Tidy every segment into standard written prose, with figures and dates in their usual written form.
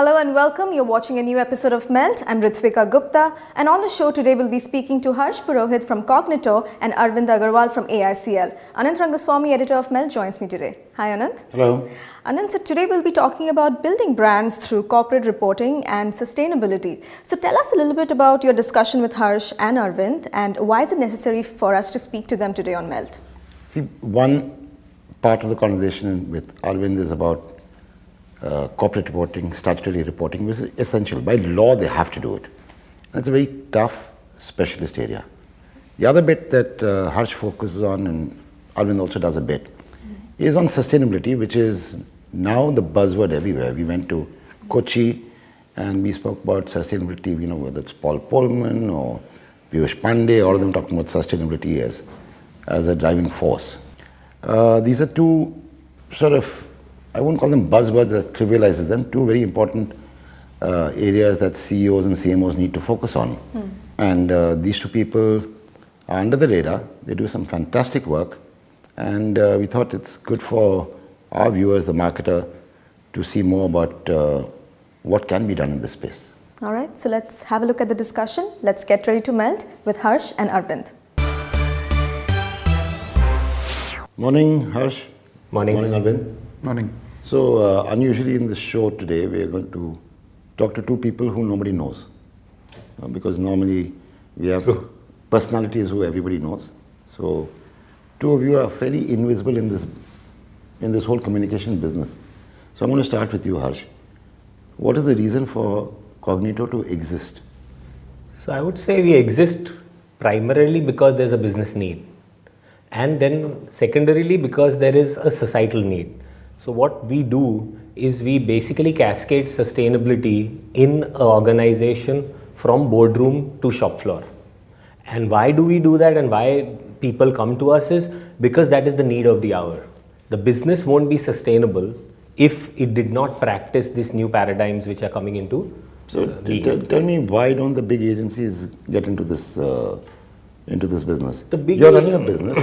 Hello and welcome. You're watching a new episode of Melt. I'm Ritvika Gupta, and on the show today we'll be speaking to Harsh Purohit from Cognito and Arvind Agrawal from AICL. Anant Rangaswami, editor of Melt, joins me today. Hi Anant. Hello. Anant, so today we'll be talking about building brands through corporate reporting and sustainability. So tell us a little bit about your discussion with Harsh and Arvind, and why is it necessary for us to speak to them today on Melt? See, one part of the conversation with Arvind is about corporate reporting, statutory reporting, which is essential. By law, they have to do it. And it's a very tough specialist area. The other bit that Harsh focuses on, and Arvind also does a bit, is on sustainability, which is now the buzzword everywhere. We went to Kochi and we spoke about sustainability, whether it's Paul Polman or Piyush Pandey, all of them talking about sustainability as a driving force. These are two sort of, I won't call them buzzwords that trivializes them, two very important areas that CEOs and CMOs need to focus on. And these two people are under the radar. They do some fantastic work. And we thought it's good for our viewers, the marketer, to see more about what can be done in this space. All right, so let's have a look at the discussion. Let's get ready to melt with Harsh and Arvind. Morning, Harsh. Morning. Morning, Arvind. Morning. So, unusually in this show today, we are going to talk to two people who nobody knows. Because normally we have personalities who everybody knows. So, two of you are fairly invisible in this whole communication business. So, I'm going to start with you, Harsh. What is the reason for Cognito to exist? So I would say we exist primarily because there's a business need. And then secondarily because there is a societal need. So what we do is we basically cascade sustainability in an organization from boardroom to shop floor. And why do we do that and why people come to us is because that is the need of the hour. The business won't be sustainable if it did not practice these new paradigms which are coming into. So tell me, why don't the big agencies get into this business? You're running a business.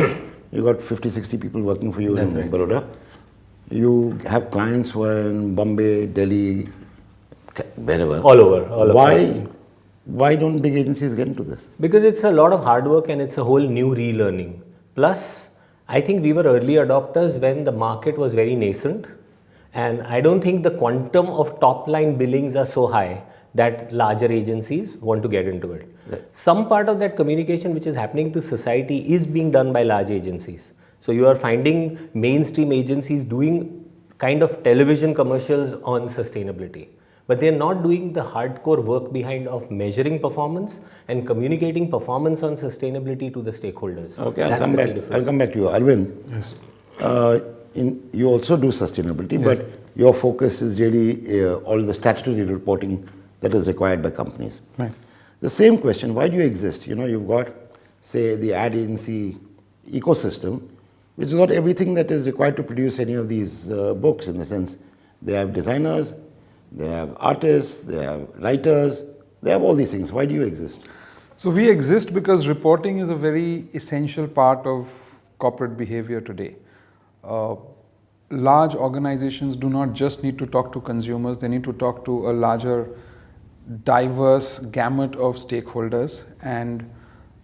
You got 50, 60 people working for you in Baroda. You have clients who are in Bombay, Delhi, wherever. All over. Why don't big agencies get into this? Because it's a lot of hard work and it's a whole new relearning. Plus, I think we were early adopters when the market was very nascent. And I don't think the quantum of top line billings are so high that larger agencies want to get into it. Right. Some part of that communication which is happening to society is being done by large agencies. So you are finding mainstream agencies doing kind of television commercials on sustainability. But they're not doing the hardcore work behind of measuring performance and communicating performance on sustainability to the stakeholders. Okay, I'll come back to you. Arvind, yes. You also do sustainability, yes. But your focus is really all the statutory reporting that is required by companies. Right. The same question, why do you exist? You've got, say, the ad agency ecosystem, which has got everything that is required to produce any of these books, in the sense they have designers, they have artists, they have writers, they have all these things. Why do you exist? So we exist because reporting is a very essential part of corporate behavior today. Large organizations do not just need to talk to consumers, they need to talk to a larger, diverse gamut of stakeholders. And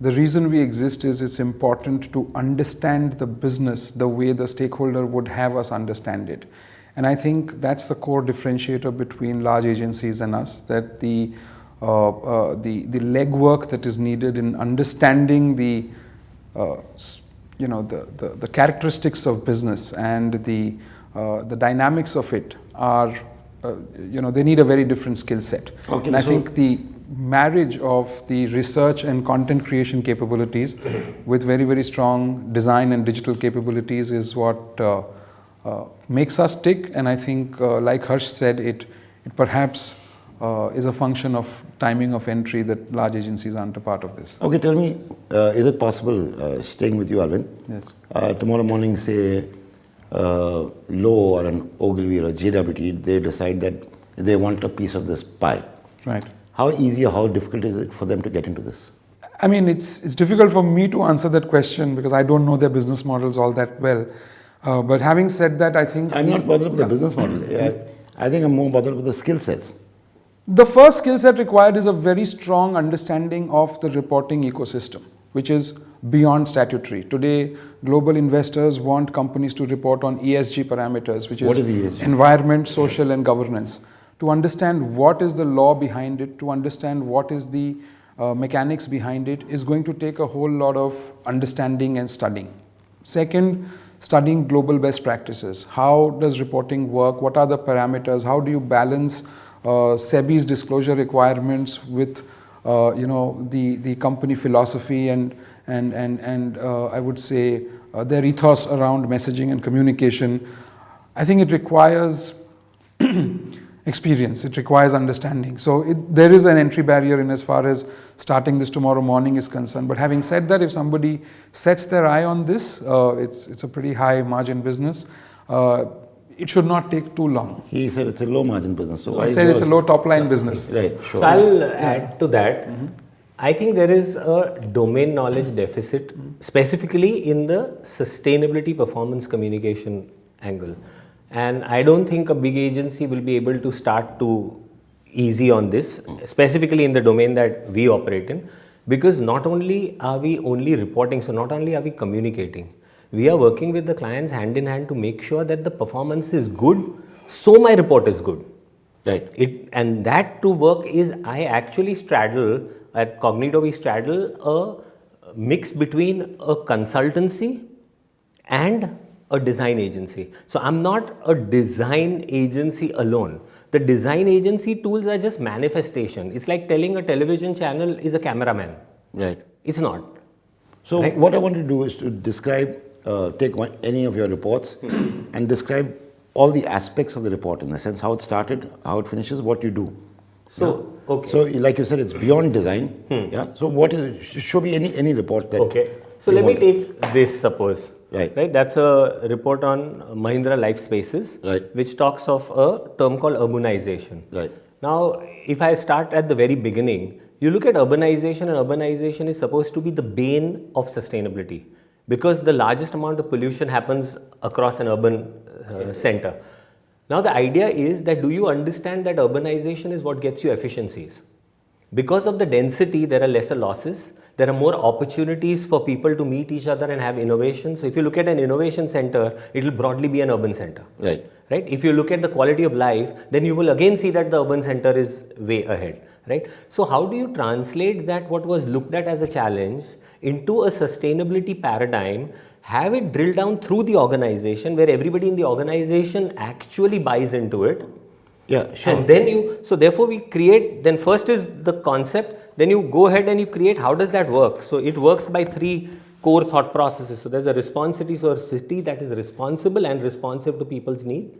the reason we exist is it's important to understand the business the way the stakeholder would have us understand it. And I think that's the core differentiator between large agencies and us, that the legwork that is needed in understanding the characteristics of business and the dynamics of it are, they need a very different skill set. Okay, and I think the marriage of the research and content creation capabilities with very, very strong design and digital capabilities is what makes us tick. And I think, like Harsh said, it perhaps is a function of timing of entry that large agencies aren't a part of this. Okay, tell me, is it possible, staying with you, Arvind? Yes. Tomorrow morning, say, Lowe or an Ogilvy or a JWT, they decide that they want a piece of this pie. Right. How easy or how difficult is it for them to get into this? I mean, it's difficult for me to answer that question because I don't know their business models all that well. But having said that, I think... I'm not bothered with the business model. I think I'm more bothered with the skill sets. The first skill set required is a very strong understanding of the reporting ecosystem, which is beyond statutory. Today, global investors want companies to report on ESG parameters, which What is is ESG? environment, social and governance. To understand what is the law behind it, to understand what is the mechanics behind it, is going to take a whole lot of understanding and studying. Second, studying global best practices. How does reporting work? What are the parameters? How do you balance SEBI's disclosure requirements with the company philosophy and I would say their ethos around messaging and communication? I think it requires experience, it requires understanding. So there is an entry barrier in as far as starting this tomorrow morning is concerned. But having said that, if somebody sets their eye on this, it's a pretty high margin business. It should not take too long. He said it's a low margin business. So I said it's a low top line business. Right, sure. So I'll add to that. I think there is a domain knowledge deficit, specifically in the sustainability performance communication angle. And I don't think a big agency will be able to start too easy on this, specifically in the domain that we operate in, because not only are we only reporting, so not only are we communicating, we are working with the clients hand in hand to make sure that the performance is good, so my report is good. Right. And that to work is, I actually straddle, at Cognito we straddle a mix between a consultancy and a design agency. So I'm not a design agency alone. The design agency tools are just manifestation. It's like telling a television channel is a cameraman. Right. It's not. So Right. what I want to do is to describe, take any of your reports and describe all the aspects of the report, in the sense how it started, how it finishes, what you do. So, okay. So like you said, it's beyond design. Yeah. So what is, show me any report that. Okay. So you let me want. take this, suppose. Right. That's a report on Mahindra Life Spaces, Right. which talks of a term called urbanization. Right. Now, if I start at the very beginning, you look at urbanization, and urbanization is supposed to be the bane of sustainability, because the largest amount of pollution happens across an urban center. Now, the idea is that, do you understand that urbanization is what gets you efficiencies? Because of the density, there are lesser losses. There are more opportunities for people to meet each other and have innovation. So if you look at an innovation center, it will broadly be an urban center. Right. Right? If you look at the quality of life, then you will again see that the urban center is way ahead. Right? So how do you translate that, what was looked at as a challenge, into a sustainability paradigm, have it drilled down through the organization, where everybody in the organization actually buys into it? Yeah, sure. And then so therefore we create, then first is the concept, then you go ahead and you create, how does that work? So it works by 3 core thought processes. So there's a responsibility, so a city that is responsible and responsive to people's need,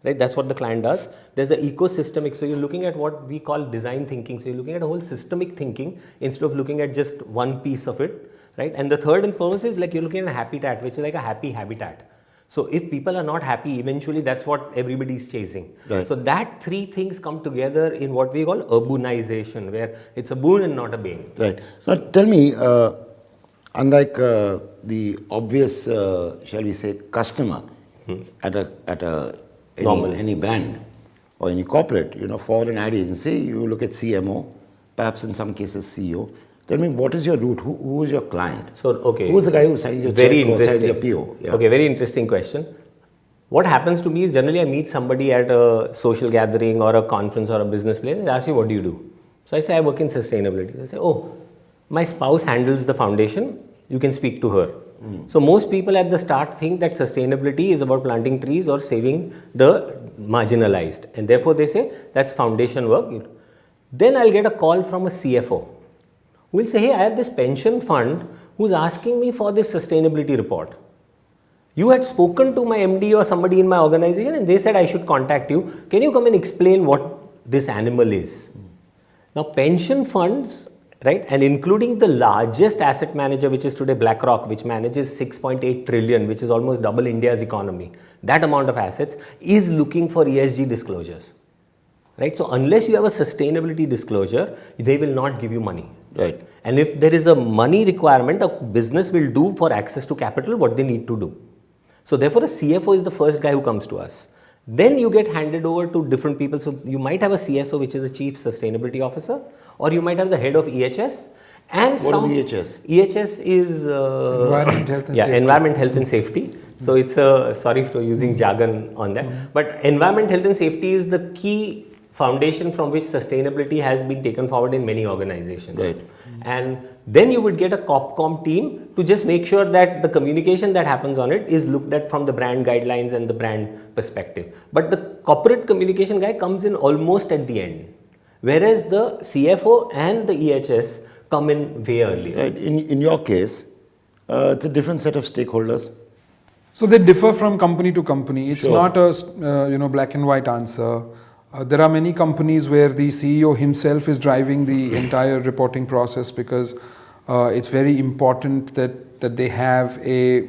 right? That's what the client does. There's an ecosystemic, so you're looking at what we call design thinking. So you're looking at a whole systemic thinking instead of looking at just one piece of it, right? And the third and foremost is like you're looking at a habitat, which is like a happy habitat. So if people are not happy, eventually that's what everybody's chasing. Right. So that 3 things come together in what we call urbanization, where it's a boon and not a bane. Right. So tell me, unlike the obvious, shall we say, customer at any brand or any corporate, for an ad agency, you look at CMO, perhaps in some cases CEO. Tell me, what is your route? Who is your client? So, okay. Who is the guy who signs your Very check or signs interesting. your PO? Yeah. Okay, very interesting question. What happens to me is, generally I meet somebody at a social gathering or a conference or a business place, and they ask me, what do you do? So I say, I work in sustainability. They say, oh, my spouse handles the foundation, you can speak to her. So most people at the start think that sustainability is about planting trees or saving the marginalized, and therefore they say that's foundation work. Then I'll get a call from a CFO who will say, hey, I have this pension fund who's asking me for this sustainability report. You had spoken to my MD or somebody in my organization and they said I should contact you. Can you come and explain what this animal is? Now, pension funds, right, and including the largest asset manager, which is today BlackRock, which manages 6.8 trillion, which is almost double India's economy, that amount of assets, is looking for ESG disclosures. Right? So unless you have a sustainability disclosure, they will not give you money. Right. And if there is a money requirement, a business will do for access to capital what they need to do. So therefore, a CFO is the first guy who comes to us. Then you get handed over to different people. So you might have a CSO, which is a Chief Sustainability Officer, or you might have the head of EHS. And what is EHS? EHS is Environment, Health and Safety. Environment, Health and Safety. So it's a, sorry for using jargon on that, but environment, health and safety is the key foundation from which sustainability has been taken forward in many organizations. Right. And then you would get a COPCOM team to just make sure that the communication that happens on it is looked at from the brand guidelines and the brand perspective. But the corporate communication guy comes in almost at the end, whereas the CFO and the EHS come in way earlier. Right. In your case, it's a different set of stakeholders. So they differ from company to company. It's Sure. not a black and white answer. There are many companies where the CEO himself is driving the entire reporting process because it's very important that they have a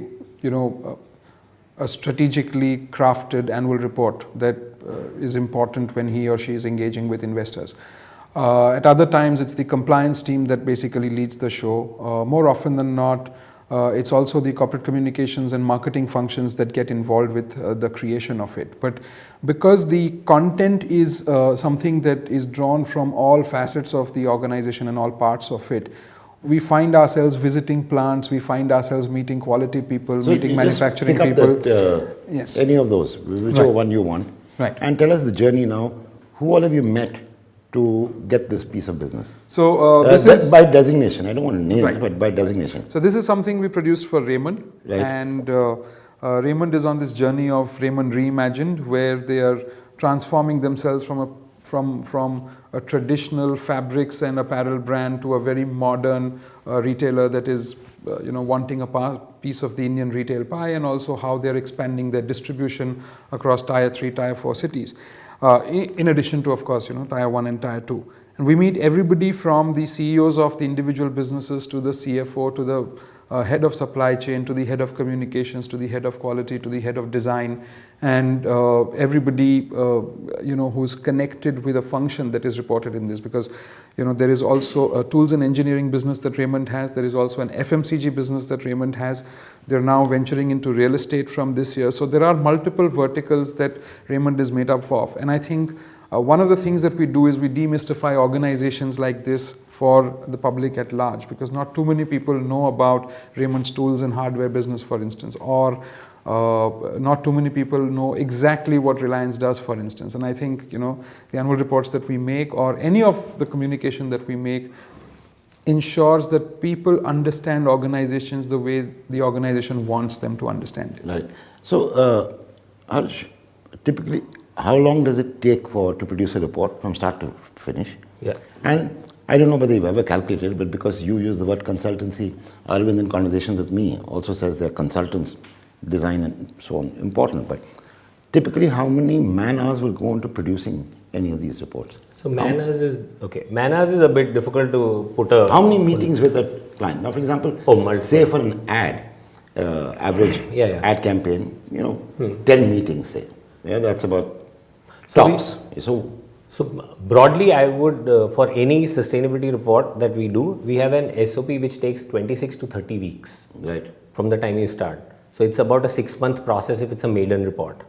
strategically crafted annual report that is important when he or she is engaging with investors. At other times, it's the compliance team that basically leads the show. More often than not, it's also the corporate communications and marketing functions that get involved with the creation of it. But because the content is something that is drawn from all facets of the organization and all parts of it, we find ourselves visiting plants, we find ourselves meeting quality people, So meeting you manufacturing just pick up people. that, Yes. any of those, whichever Right. one you want. Right. And tell us the journey now. Who all have you met to get this piece of business? So this is by designation. I don't want to name Right. it, but by designation. So this is something we produced for Raymond, Right. and Raymond is on this journey of Raymond Reimagined, where they are transforming themselves from a traditional fabrics and apparel brand to a very modern retailer that is wanting a piece of the Indian retail pie, and also how they're expanding their distribution across tier 3, tier 4 cities. In addition to, of course, tier 1 and tier 2. And we meet everybody from the CEOs of the individual businesses to the CFO, to the head of supply chain, to the head of communications, to the head of quality, to the head of design, and everybody who's connected with a function that is reported in this, because there is also a tools and engineering business that Raymond has. There is also an FMCG business that Raymond has. They're now venturing into real estate from this year. So there are multiple verticals that Raymond is made up of, and I think one of the things that we do is we demystify organizations like this for the public at large, because not too many people know about Raymond's tools and hardware business, for instance, or not too many people know exactly what Reliance does, for instance. And I think the annual reports that we make, or any of the communication that we make, ensures that people understand organizations the way the organization wants them to understand it. Right. So, Harsh, typically, how long does it take to produce a report from start to finish? Yeah. And I don't know whether you've ever calculated, but because you use the word consultancy, Arvind in conversations with me also says they're consultants, design and so on, important. But typically, how many man-hours will go into producing any of these reports? So man-hours is a bit difficult to put a... How many meetings with a client? Now, for example, say for an ad, average ad campaign, 10 meetings, say. Yeah, that's about tops. So broadly, I would, for any sustainability report that we do, we have an SOP which takes 26 to 30 weeks. Right. From the time you start. So it's about a 6-month process if it's a maiden report,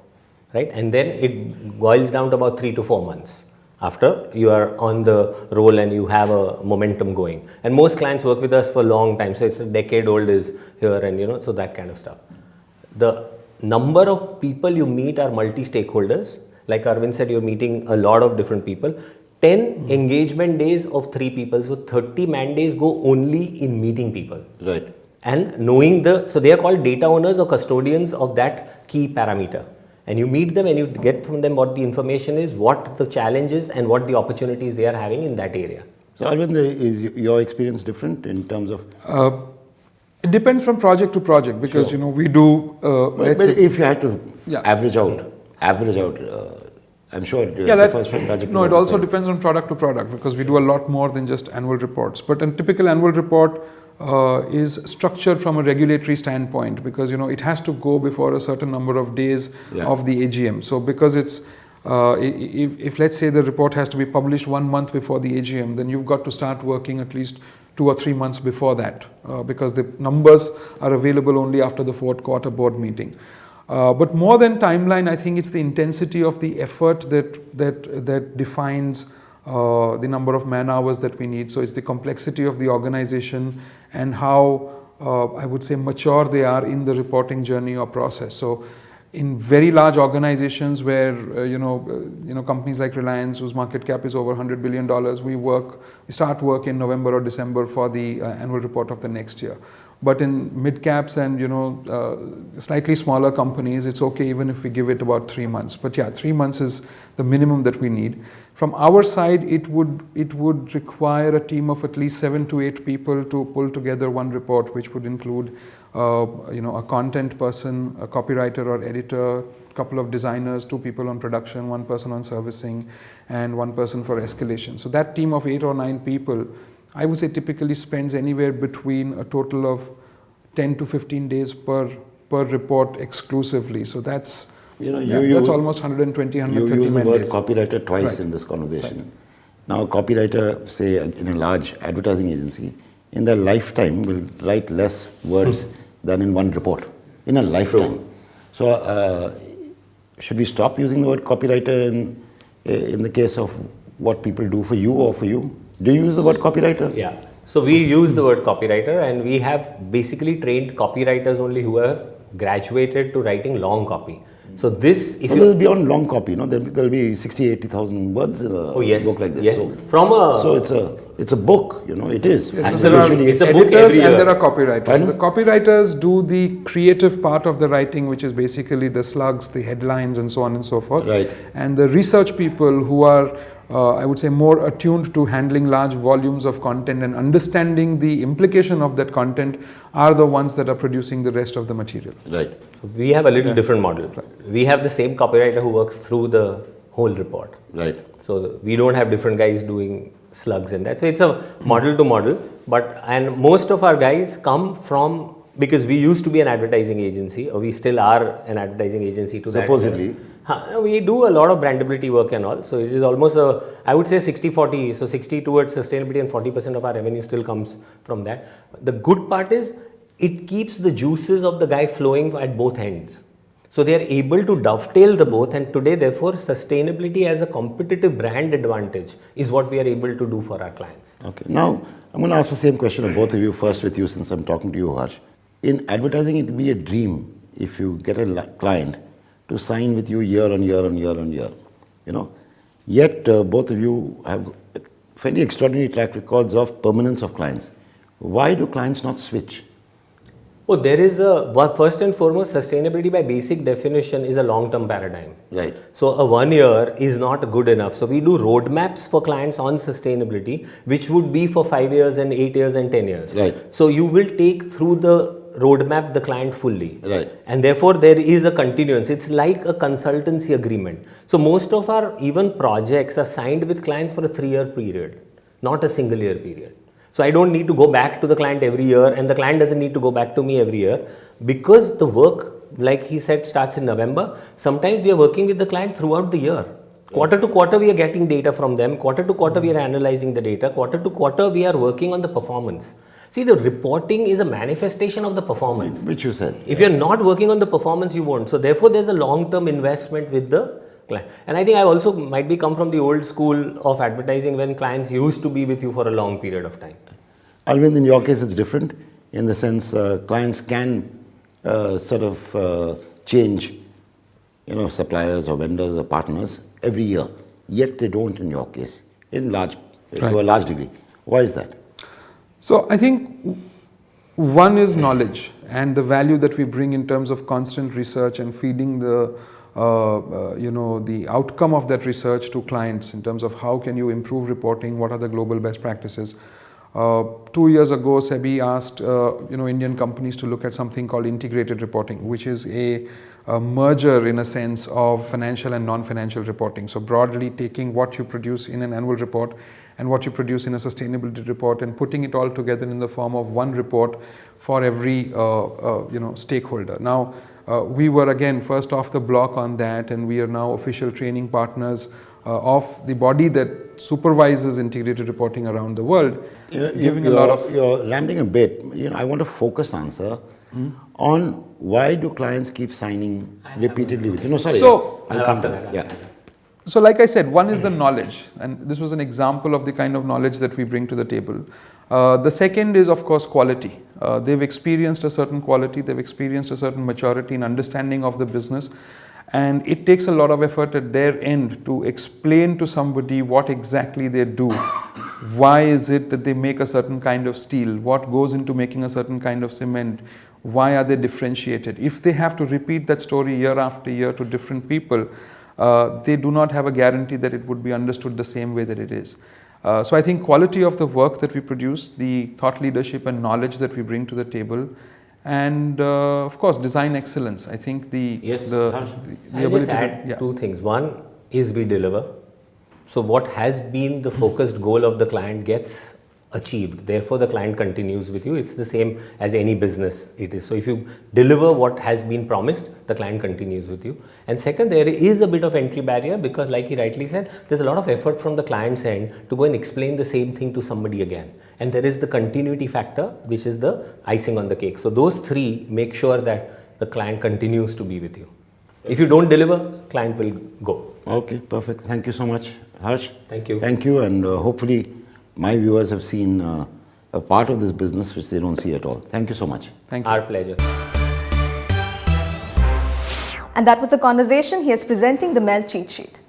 right? And then it boils down to about 3 to 4 months after you are on the roll and you have a momentum going. And most clients work with us for a long time. So it's a decade old is here, and so that kind of stuff. The number of people you meet are multi-stakeholders. Like Arvind said, you're meeting a lot of different people. 10 engagement days of 3 people. So 30 man days go only in meeting people. Right. And knowing so they are called data owners or custodians of that key parameter. And you meet them and you get from them what the information is, what the challenge is, and what the opportunities they are having in that area. So Arvind, is your experience different in terms of? It depends from project to project, because Sure. we do. But if you had to Yeah. average out, I'm sure it differs from project. No, to it also project. depends on product to product, because we do a lot more than just annual reports. But a typical annual report is structured from a regulatory standpoint, because it has to go before a certain number of days of the AGM. So because it's if let's say the report has to be published 1 month before the AGM, then you've got to start working at least 2 or 3 months before that, because the numbers are available only after the 4th quarter board meeting. But more than timeline, I think it's the intensity of the effort that defines the number of man hours that we need. So it's the complexity of the organization and how I would say mature they are in the reporting journey or process. So in very large organizations where companies like Reliance, whose market cap is over $100 billion, we start work in November or December for the annual report of the next year. But in mid caps and slightly smaller companies, it's okay even if we give it about 3 months. But yeah, 3 months is the minimum that we need. From our side, it would require a team of at least 7 to 8 people to pull together one report, which would include a content person, a copywriter or editor, a couple of designers, 2 people on production, 1 person on servicing, and 1 person for escalation. So that team of 8 or 9 people, I would say, typically spends anywhere between a total of 10 to 15 days per report exclusively. So that's that's almost 120, 130 You use the word days. copywriter twice Right. in this conversation. Right. Now, a copywriter, say in a large advertising agency, in their lifetime will write less words than in one report. In a lifetime. So, should we stop using the word copywriter in the case of what people do for you or for you? Do you use the word copywriter? Yeah. So we use the word copywriter, and we have basically trained copywriters only who have graduated to writing long copy. So this, if Well, beyond long copy, there'll be 60, 80,000 words in a book like this. Yes. So it's a book, it is. Yes, so And there are usually it's a book editors every and year. there are copywriters. Pardon? So the copywriters do the creative part of the writing, which is basically the slugs, the headlines, and so on and so forth. Right. And the research people who are, I would say, more attuned to handling large volumes of content and understanding the implication of that content are the ones that are producing the rest of the material. Right. we have a little different model. We have the same copywriter who works through the whole report. Right. So we don't have different guys doing slugs and that. So it's a model to model. And most of our guys come from, because we used to be an advertising agency, or we still are an advertising agency to that. Supposedly. We do a lot of brandability work and all. So it is almost I would say 60-40. So 60 towards sustainability and 40% of our revenue still comes from that. The good part is it keeps the juices of the guy flowing at both ends. So they are able to dovetail the both, and today therefore sustainability as a competitive brand advantage is what we are able to do for our clients. Okay. Now, I'm going to ask the same question of both of you, first with you since I'm talking to you, Harsh. In advertising, it will be a dream if you get a client to sign with you year on year on year on year. Yet both of you have fairly extraordinary track records of permanence of clients. Why do clients not switch? Oh, there is first and foremost, sustainability by basic definition is a long-term paradigm. Right. So a 1 year is not good enough. So we do roadmaps for clients on sustainability, which would be for 5 years and 8 years and 10 years. Right. So you will take through the roadmap the client fully. Right. And therefore there is a continuance. It's like a consultancy agreement. So most of our even projects are signed with clients for a 3-year period, not a single year period. So I don't need to go back to the client every year, and the client doesn't need to go back to me every year, because the work, like he said, starts in November. Sometimes we are working with the client throughout the year. Quarter to quarter we are getting data from them. Quarter to quarter we are analyzing the data. Quarter to quarter we are working on the performance. See, the reporting is a manifestation of the performance. Which you said. If you're not working on the performance, you won't. So therefore there's a long-term investment with the client. And I think I also might be come from the old school of advertising when clients used to be with you for a long period of time. Arvind, in your case, it's different in the sense clients can change, suppliers or vendors or partners every year. Yet they don't in your case, to a large degree. Why is that? So I think one is knowledge and the value that we bring in terms of constant research and feeding the the outcome of that research to clients in terms of how can you improve reporting, what are the global best practices. 2 years ago, SEBI asked Indian companies to look at something called integrated reporting, which is a merger in a sense of financial and non-financial reporting. So broadly taking what you produce in an annual report and what you produce in a sustainability report and putting it all together in the form of one report for every stakeholder. Now we were again first off the block on that, and we are now official training partners of the body that supervises integrated reporting around the world, giving a lot of... You're rambling a bit. I want a focused answer. on why do clients keep signing repeatedly with you? No, sorry. So- I'll come to that. Yeah. So, like I said, one is the knowledge, and this was an example of the kind of knowledge that we bring to the table. The second is, of course, quality. They've experienced a certain quality, they've experienced a certain maturity in understanding of the business, and it takes a lot of effort at their end to explain to somebody what exactly they do. Why is it that they make a certain kind of steel? What goes into making a certain kind of cement? Why are they differentiated? If they have to repeat that story year after year to different people, they do not have a guarantee that it would be understood the same way that it is. So I think quality of the work that we produce, the thought leadership and knowledge that we bring to the table, and of course design excellence. I think the I'll ability just add two things. One is we deliver. So what has been the focused goal of the client gets achieved. Therefore, the client continues with you. It's the same as any business it is. So if you deliver what has been promised, the client continues with you. And second, there is a bit of entry barrier because like he rightly said, there's a lot of effort from the client's end to go and explain the same thing to somebody again. And there is the continuity factor, which is the icing on the cake. So those three make sure that the client continues to be with you. If you don't deliver, client will go. Okay, perfect. Thank you so much, Harsh. Thank you. Thank you, and hopefully my viewers have seen a part of this business which they don't see at all. Thank you so much. Thank you. Our pleasure. And that was the conversation. He is presenting the MEL cheat sheet.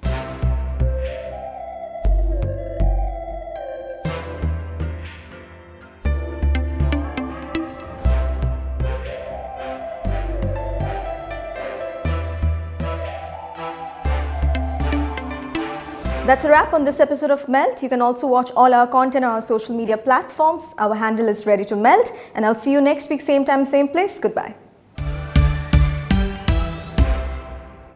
That's a wrap on this episode of Melt. You can also watch all our content on our social media platforms. Our handle is Ready to Melt, and I'll see you next week, same time, same place. Goodbye.